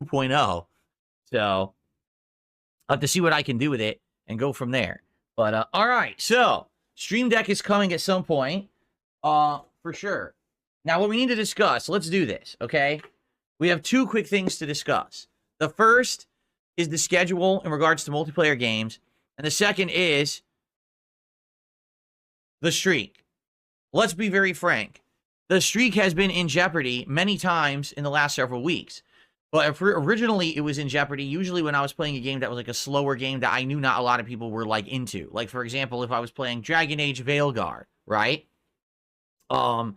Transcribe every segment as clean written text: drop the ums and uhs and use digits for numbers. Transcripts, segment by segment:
2.0. So I'll have to see what I can do with it and go from there. But all right, so Stream Deck is coming at some point, for sure. Now, what we need to discuss, let's do this, okay? We have two quick things to discuss. The first is the schedule in regards to multiplayer games, and the second is the streak. Let's be very frank. The streak has been in jeopardy many times in the last several weeks. But originally, it was in jeopardy usually when I was playing a game that was like a slower game that I knew not a lot of people were like into. Like, for example, if I was playing Dragon Age Veilguard, right? And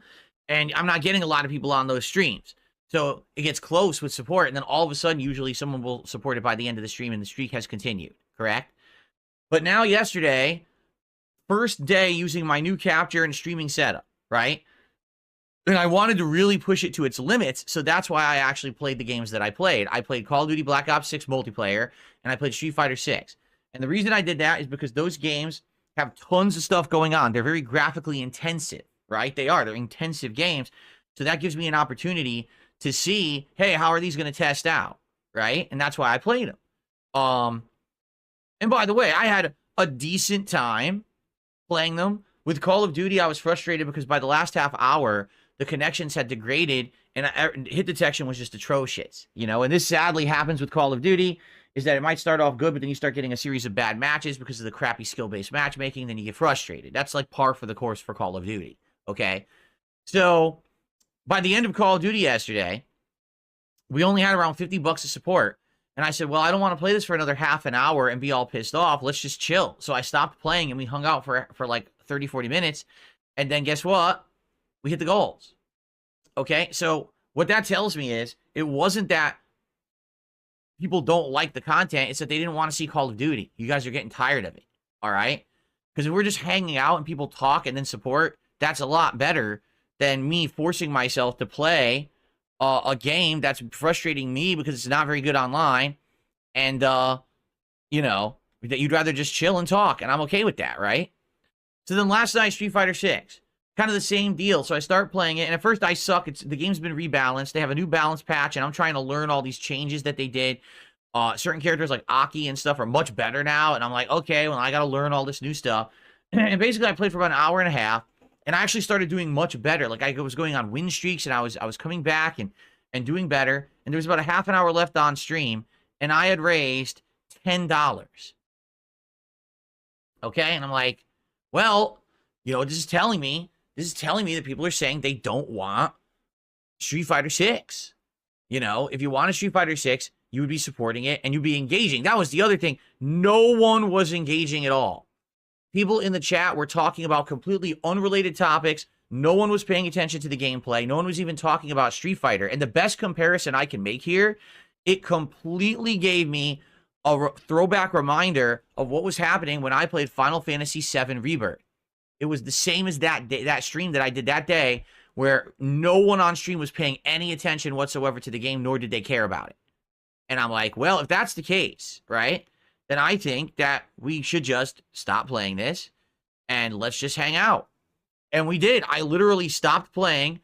I'm not getting a lot of people on those streams. So it gets close with support, and then all of a sudden, usually someone will support it by the end of the stream, and the streak has continued, correct? But now, yesterday, first day using my new capture and streaming setup, right? And I wanted to really push it to its limits, so that's why I actually played the games that I played. I played Call of Duty Black Ops 6 multiplayer, and I played Streetfighter 6. And the reason I did that is because those games have tons of stuff going on. They're very graphically intensive, right? They're intensive games. So that gives me an opportunity to see, hey, how are these going to test out, right? And that's why I played them. And by the way, I had a decent time playing them. With Call of Duty, I was frustrated because by the last half hour, the connections had degraded, and hit detection was just atrocious, you know? And this sadly happens with Call of Duty, is that it might start off good, but then you start getting a series of bad matches because of the crappy skill-based matchmaking, then you get frustrated. That's like par for the course for Call of Duty, okay? So, by the end of Call of Duty yesterday, we only had around $50 of support, and I said, well, I don't want to play this for another half an hour and be all pissed off. Let's just chill. So I stopped playing, and we hung out for like 30, 40 minutes, and then guess what? We hit the goals. Okay, so what that tells me is it wasn't that people don't like the content. It's that they didn't want to see Call of Duty. You guys are getting tired of it, all right? Because if we're just hanging out and people talk and then support, that's a lot better than me forcing myself to play a game that's frustrating me because it's not very good online, and, you know, that you'd rather just chill and talk, and I'm okay with that, right? So then last night, Street Fighter 6. Kind of the same deal. So I start playing it, and at first I suck. The game's been rebalanced. They have a new balance patch, and I'm trying to learn all these changes that they did. Certain characters like Aki and stuff are much better now, and I'm like, okay, well, I got to learn all this new stuff. And basically, I played for about an hour and a half, and I actually started doing much better. Like, I was going on win streaks, and I was coming back and doing better, and there was about a half an hour left on stream, and I had raised $10. Okay? And I'm like, well, you know, this is telling me that people are saying they don't want Street Fighter 6. You know, if you wanted Street Fighter 6, you would be supporting it and you'd be engaging. That was the other thing. No one was engaging at all. People in the chat were talking about completely unrelated topics. No one was paying attention to the gameplay. No one was even talking about Street Fighter. And the best comparison I can make here, it completely gave me a throwback reminder of what was happening when I played Final Fantasy VII Rebirth. It was the same as that stream that I did that day, where no one on stream was paying any attention whatsoever to the game, nor did they care about it. And I'm like, well, if that's the case, right, then I think that we should just stop playing this, and let's just hang out. And we did. I literally stopped playing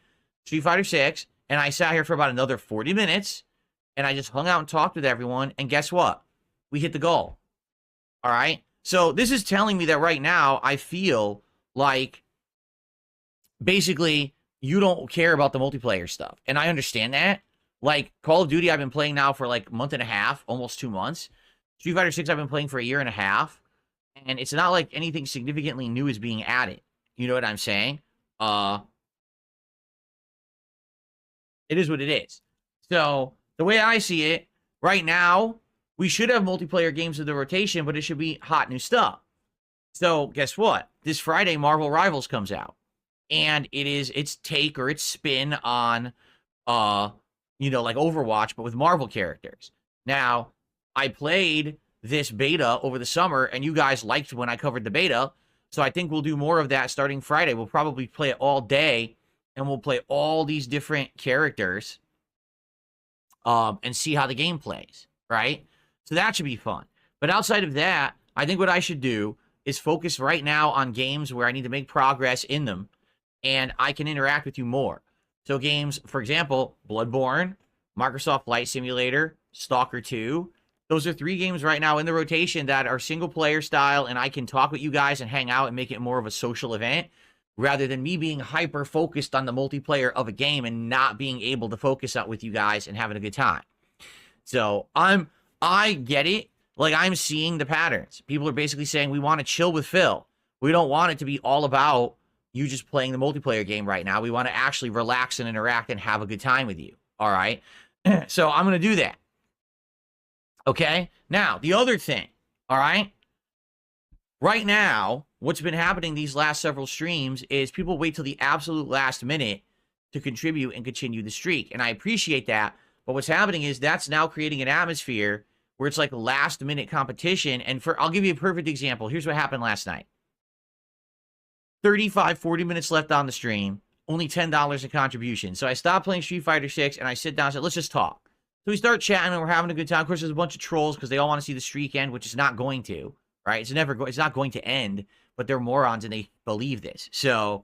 Street Fighter 6, and I sat here for about another 40 minutes, and I just hung out and talked with everyone, and guess what? We hit the goal. All right? So this is telling me that right now I feel like, basically, you don't care about the multiplayer stuff. And I understand that. Like, Call of Duty, I've been playing now for like a month and a half, almost 2 months. Street Fighter 6, I've been playing for a year and a half. And it's not like anything significantly new is being added. You know what I'm saying? It is what it is. So, the way I see it, right now, we should have multiplayer games in the rotation, but it should be hot new stuff. So, guess what? This Friday, Marvel Rivals comes out. And it is its take or its spin on, you know, like Overwatch, but with Marvel characters. Now, I played this beta over the summer, and you guys liked when I covered the beta. So I think we'll do more of that starting Friday. We'll probably play it all day, and we'll play all these different characters and see how the game plays, right? So that should be fun. But outside of that, I think what I should do is focus right now on games where I need to make progress in them, and I can interact with you more. So games, for example, Bloodborne, Microsoft Flight Simulator, Stalker 2. Those are 3 games right now in the rotation that are single player style, and I can talk with you guys and hang out and make it more of a social event rather than me being hyper focused on the multiplayer of a game and not being able to focus out with you guys and having a good time. So I get it. Like, I'm seeing the patterns. People are basically saying we want to chill with Phil. We don't want it to be all about you just playing the multiplayer game right now. We want to actually relax and interact and have a good time with you. All right. So I'm going to do that. Okay. Now, the other thing. All right. Right now, what's been happening these last several streams is people wait till the absolute last minute to contribute and continue the streak. And I appreciate that. But what's happening is that's now creating an atmosphere where it's like a last minute competition. And I'll give you a perfect example. Here's what happened last night. 35, 40 minutes left on the stream, only $10 in contribution. So I stopped playing Street Fighter 6 and I sit down and said, let's just talk. So we start chatting and we're having a good time. Of course, there's a bunch of trolls because they all want to see the streak end, which is not going to, right? It's not going to end, but they're morons and they believe this. So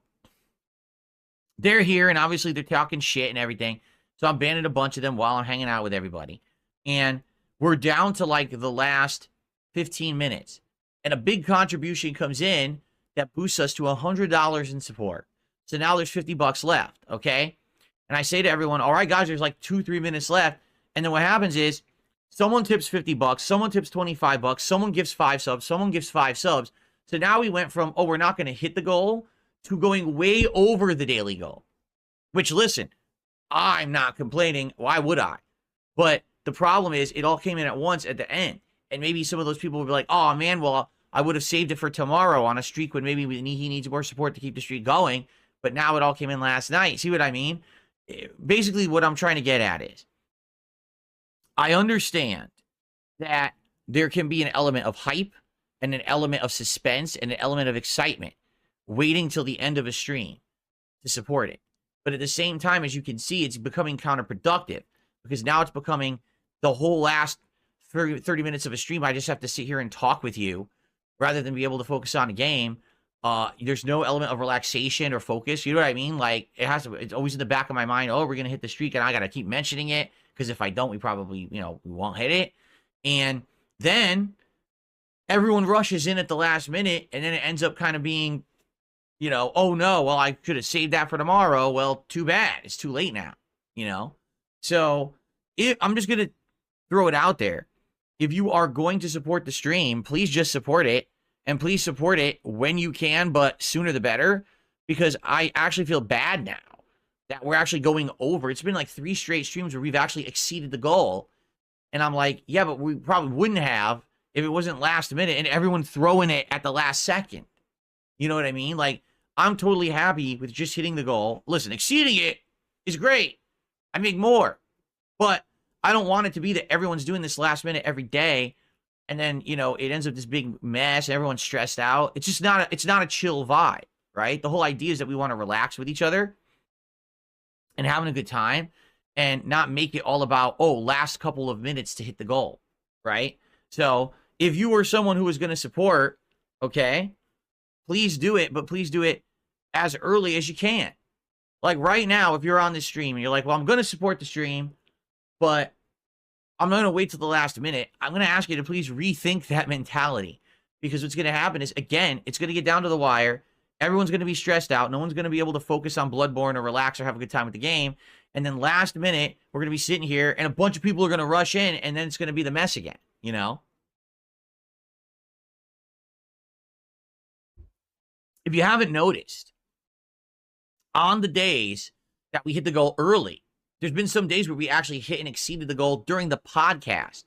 they're here and obviously they're talking shit and everything. So I'm banning a bunch of them while I'm hanging out with everybody. And we're down to like the last 15 minutes. And a big contribution comes in that boosts us to $100 in support. So now there's $50 left, okay? And I say to everyone, all right, guys, there's like 2-3 minutes left. And then what happens is someone tips $50, someone tips $25, someone gives 5 subs, someone gives 5 subs. So now we went from, oh, we're not going to hit the goal to going way over the daily goal. Which, listen, I'm not complaining. Why would I? But the problem is it all came in at once at the end. And maybe some of those people will be like, oh, man, well, I would have saved it for tomorrow on a streak when maybe he needs more support to keep the streak going. But now it all came in last night. See what I mean? Basically, what I'm trying to get at is I understand that there can be an element of hype and an element of suspense and an element of excitement waiting till the end of a stream to support it. But at the same time, as you can see, it's becoming counterproductive because now it's becoming the whole last 30 minutes of a stream. I just have to sit here and talk with you rather than be able to focus on a game. There's no element of relaxation or focus. You know what I mean? Like, it's always in the back of my mind, oh, we're going to hit the streak, and I got to keep mentioning it, because if I don't, we probably, we won't hit it. And then everyone rushes in at the last minute, and then it ends up kind of being, oh, no, well, I should have saved that for tomorrow. Well, too bad. It's too late now, So I'm just going to throw it out there. If you are going to support the stream, please just support it. And please support it when you can, but sooner the better, because I actually feel bad now that we're actually going over. It's been like 3 straight streams where we've actually exceeded the goal. And I'm like, yeah, but we probably wouldn't have if it wasn't last minute and everyone throwing it at the last second. You know what I mean? Like, I'm totally happy with just hitting the goal. Listen, exceeding it is great. I make more. But I don't want it to be that everyone's doing this last minute every day. And then, it ends up this big mess. Everyone's stressed out. It's just it's not a chill vibe, right? The whole idea is that we want to relax with each other and having a good time and not make it all about, oh, last couple of minutes to hit the goal, right? So if you were someone who was going to support, okay, please do it, but please do it as early as you can. Like right now, if you're on this stream and you're like, well, I'm going to support the stream, but I'm not going to wait till the last minute. I'm going to ask you to please rethink that mentality, because what's going to happen is, again, it's going to get down to the wire. Everyone's going to be stressed out. No one's going to be able to focus on Bloodborne or relax or have a good time with the game. And then last minute, we're going to be sitting here and a bunch of people are going to rush in, and then it's going to be the mess again, If you haven't noticed, on the days that we hit the goal early, there's been some days where we actually hit and exceeded the goal during the podcast.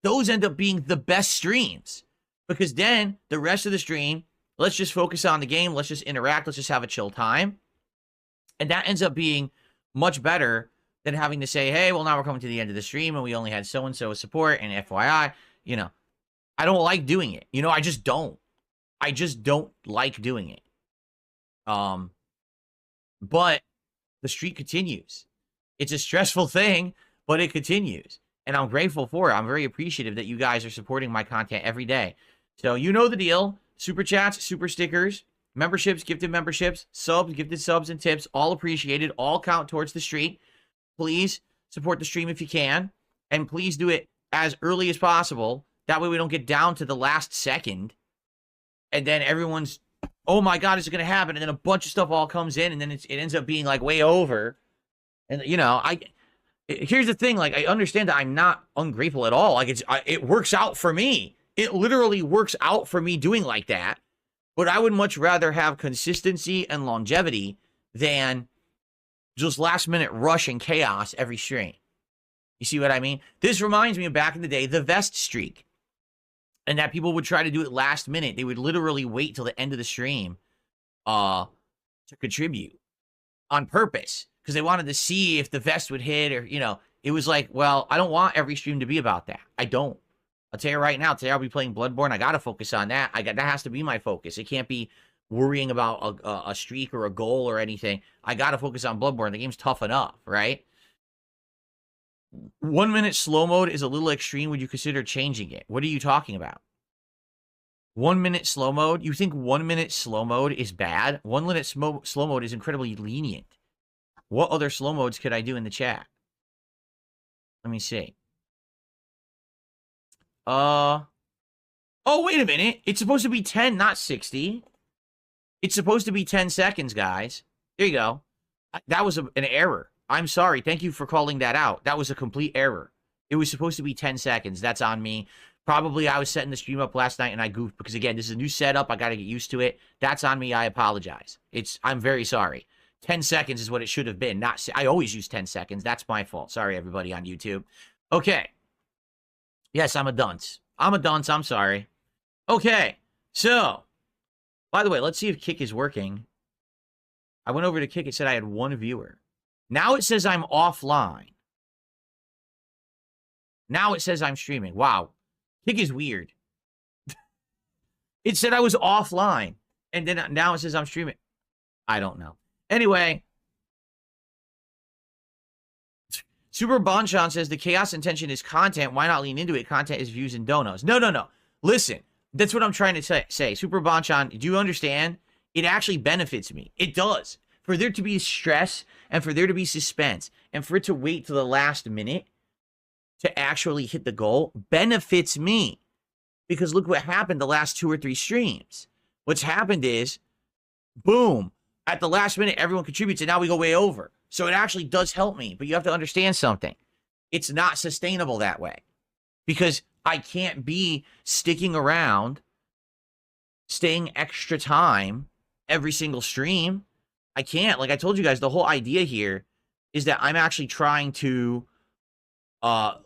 Those end up being the best streams, because then the rest of the stream, let's just focus on the game. Let's just interact. Let's just have a chill time. And that ends up being much better than having to say, hey, well, now we're coming to the end of the stream and we only had so-and-so support and FYI, I don't like doing it. I just don't. I just don't like doing it. But the streak continues. It's a stressful thing, but it continues. And I'm grateful for it. I'm very appreciative that you guys are supporting my content every day. So you know the deal. Super chats, super stickers, memberships, gifted memberships, subs, gifted subs, and tips. All appreciated. All count towards the streak. Please support the stream if you can. And please do it as early as possible. That way we don't get down to the last second. And then everyone's, oh my God, is it going to happen? And then a bunch of stuff all comes in, and then it ends up being like way over. And, you know, here's the thing. Like, I understand that I'm not ungrateful at all. Like, it works out for me. It literally works out for me doing like that. But I would much rather have consistency and longevity than just last minute rush and chaos every stream. You see what I mean? This reminds me of back in the day, the vest streak. And that people would try to do it last minute. They would literally wait till the end of the stream to contribute on purpose. Because they wanted to see if the vest would hit, or, you know, it was like, well, I don't want every stream to be about that. I don't. I'll tell you right now, today I'll be playing Bloodborne. I got to focus on that. That has to be my focus. It can't be worrying about a streak or a goal or anything. I got to focus on Bloodborne. The game's tough enough, right? 1 minute slow mode is a little extreme. Would you consider changing it? What are you talking about? 1 minute slow mode? You think 1 minute slow mode is bad? 1 minute slow mode is incredibly lenient. What other slow modes could I do in the chat? Let me see. Oh, wait a minute. It's supposed to be 10, not 60. It's supposed to be 10 seconds, guys. There you go. That was an error. I'm sorry. Thank you for calling that out. That was a complete error. It was supposed to be 10 seconds. That's on me. Probably I was setting the stream up last night and I goofed because, again, this is a new setup. I got to get used to it. That's on me. I apologize. I'm very sorry. 10 seconds is what it should have been. I always use 10 seconds. That's my fault. Sorry, everybody on YouTube. Okay. Yes, I'm a dunce. I'm a dunce. I'm sorry. Okay. So, by the way, let's see if Kick is working. I went over to Kick. It said I had 1 viewer. Now it says I'm offline. Now it says I'm streaming. Wow. Kick is weird. It said I was offline. And then now it says I'm streaming. I don't know. Anyway. Super Bonchan says the chaos intention is content. Why not lean into it? Content is views and donos. No. Listen. That's what I'm trying to say. Super Bonchan, do you understand? It actually benefits me. It does. For there to be stress and for there to be suspense and for it to wait till the last minute to actually hit the goal benefits me. Because look what happened the last 2 or 3 streams. What's happened is, boom, at the last minute, everyone contributes and now we go way over. So it actually does help me. But you have to understand something. It's not sustainable that way. Because I can't be sticking around, staying extra time every single stream. I can't. Like I told you guys, the whole idea here is that I'm actually trying to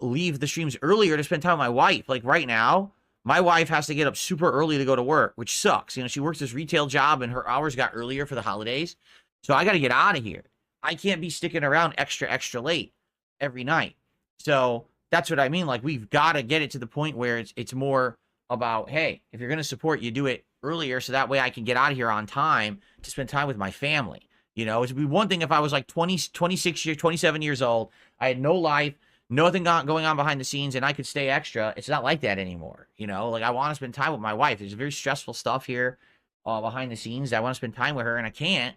leave the streams earlier to spend time with my wife. Like right now, my wife has to get up super early to go to work, which sucks. You know, she works this retail job and her hours got earlier for the holidays. So I got to get out of here. I can't be sticking around extra late every night. So that's what I mean. Like we've got to get it to the point where it's more about, hey, if you're going to support, you do it earlier so that way I can get out of here on time to spend time with my family. You know, it'd be one thing if I was like 26 years, 27 years old. I had no life, nothing going on behind the scenes, and I could stay extra. It's not like that anymore. You know, like I want to spend time with my wife. There's very stressful stuff here behind the scenes. I want to spend time with her, and I can't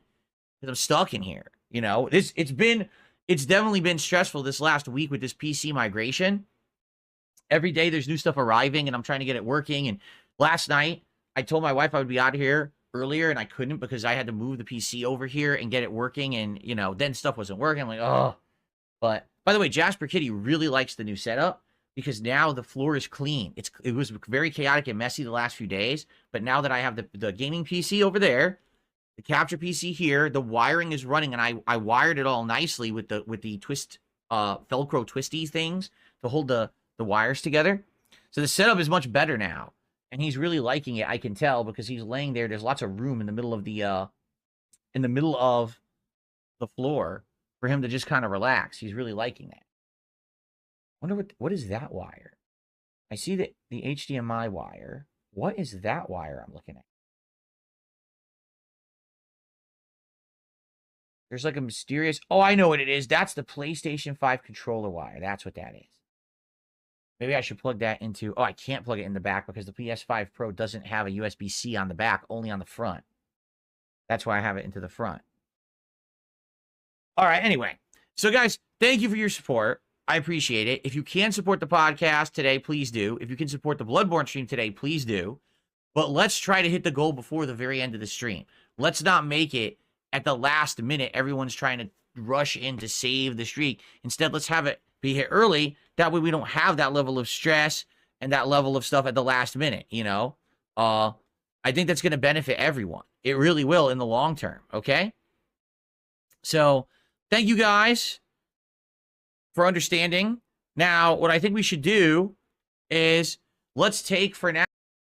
because I'm stuck in here. You know, it's definitely been stressful this last week with this PC migration. Every day there's new stuff arriving, and I'm trying to get it working. And last night, I told my wife I would be out of here earlier, and I couldn't because I had to move the PC over here and get it working. And, you know, then stuff wasn't working. I'm like, oh. But, by the way, Jasper Kitty really likes the new setup because now the floor is clean. It was very chaotic and messy the last few days. But now that I have the gaming PC over there, the capture PC here, the wiring is running, and I wired it all nicely with the twist, Velcro twisty things to hold the wires together. So the setup is much better now. And he's really liking it, I can tell, because he's laying there. There's lots of room in the middle of the floor for him to just kind of relax. He's really liking that. Wonder what is that wire? I see the HDMI wire. What is that wire I'm looking at? There's like a mysterious... Oh, I know what it is. That's the PlayStation 5 controller wire. That's what that is. Maybe I should plug that into... Oh, I can't plug it in the back because the PS5 Pro doesn't have a USB-C on the back, only on the front. That's why I have it into the front. All right, anyway. So, guys, thank you for your support. I appreciate it. If you can support the podcast today, please do. If you can support the Bloodborne stream today, please do. But let's try to hit the goal before the very end of the stream. Let's not make it at the last minute. Everyone's trying to rush in to save the streak. Instead, let's have it be hit early. That way we don't have that level of stress and that level of stuff at the last minute, you know? I think that's going to benefit everyone. It really will in the long term, okay? So, thank you guys for understanding. Now, what I think we should do is let's take for now